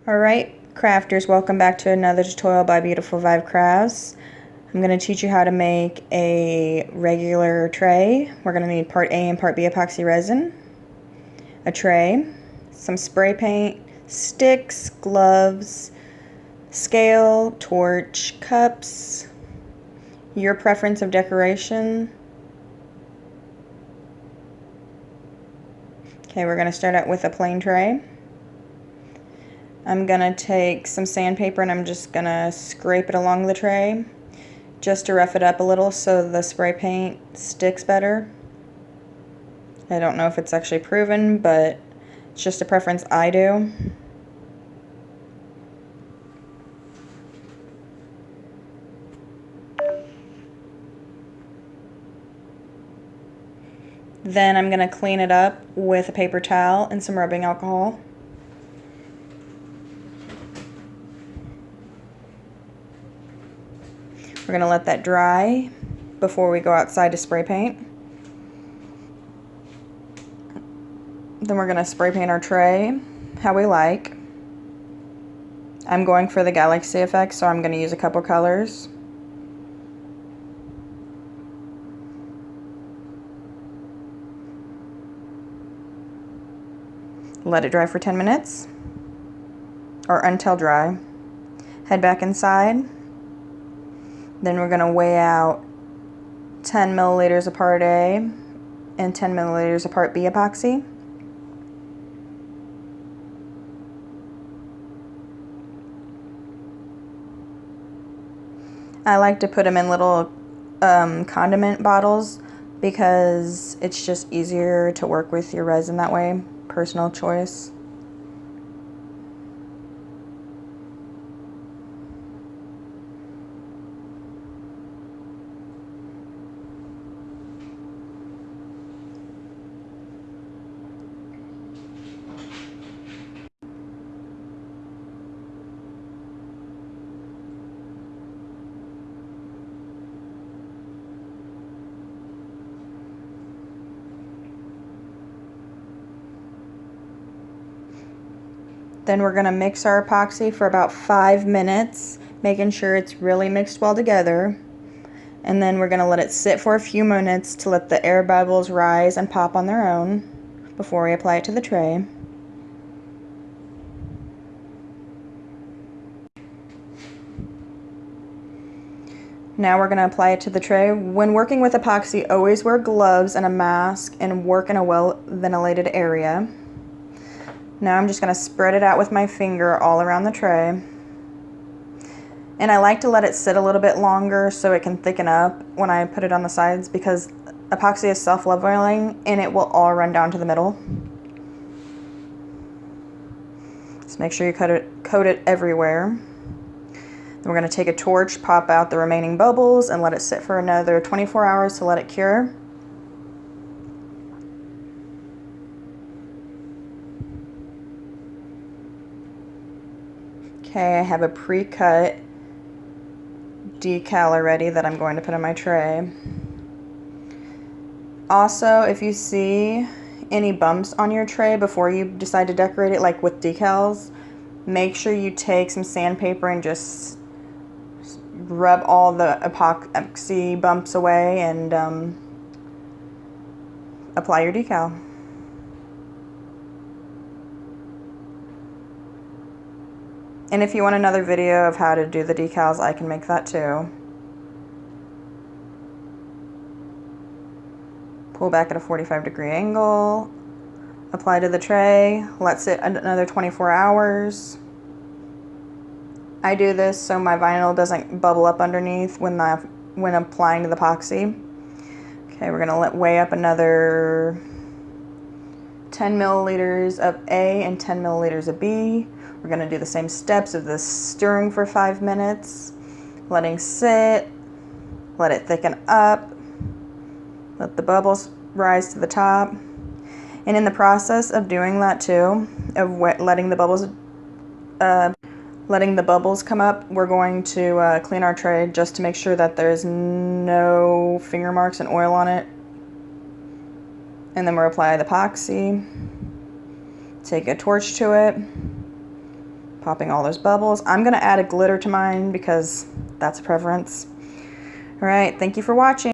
Alright, crafters, welcome back to another tutorial by Beautiful Vibe Crafts. I'm going to teach you how to make a regular tray. We're going to need part A and part B epoxy resin, a tray, some spray paint, sticks, gloves, scale, torch, cups, your preference of decoration. Okay, we're going to start out with a plain tray. I'm going to take some sandpaper and I'm just going to scrape it along the tray just to rough it up a little so the spray paint sticks better. I don't know if it's actually proven, but it's just a preference I do. Then I'm going to clean it up with a paper towel and some rubbing alcohol. We're going to let that dry before we go outside to spray paint. Then we're going to spray paint our tray how we like. I'm going for the galaxy effect, so I'm going to use a couple colors. Let it dry for 10 minutes or until dry. Head back inside. Then we're going to weigh out 10 milliliters of part A and 10 milliliters of part B epoxy. I like to put them in little condiment bottles because it's just easier to work with your resin that way. Personal choice. Then we're going to mix our epoxy for about 5 minutes, making sure it's really mixed well together. And then we're going to let it sit for a few minutes to let the air bubbles rise and pop on their own before we apply it to the tray. Now we're going to apply it to the tray. When working with epoxy, always wear gloves and a mask and work in a well-ventilated area. Now I'm just going to spread it out with my finger all around the tray. And I like to let it sit a little bit longer so it can thicken up when I put it on the sides, because epoxy is self-leveling and it will all run down to the middle. Just make sure you coat it everywhere. Then we're going to take a torch, pop out the remaining bubbles, and let it sit for another 24 hours to let it cure. Okay, I have a pre-cut decal already that I'm going to put on my tray. Also, if you see any bumps on your tray before you decide to decorate it, like with decals, make sure you take some sandpaper and just rub all the epoxy bumps away and apply your decal. And if you want another video of how to do the decals, I can make that too. Pull back at a 45-degree angle, apply to the tray, let sit another 24 hours. I do this so my vinyl doesn't bubble up underneath when applying to the epoxy. Okay, we're gonna weigh up another 10 milliliters of A and 10 milliliters of B. We're going to do the same steps of this stirring for 5 minutes, letting sit, let it thicken up, let the bubbles rise to the top. And in the process of doing that too, of letting the bubbles come up, we're going to clean our tray just to make sure that there's no finger marks and oil on it. And then we'll apply the epoxy, take a torch to it, Popping all those bubbles. I'm gonna add a glitter to mine because that's a preference. All right, thank you for watching.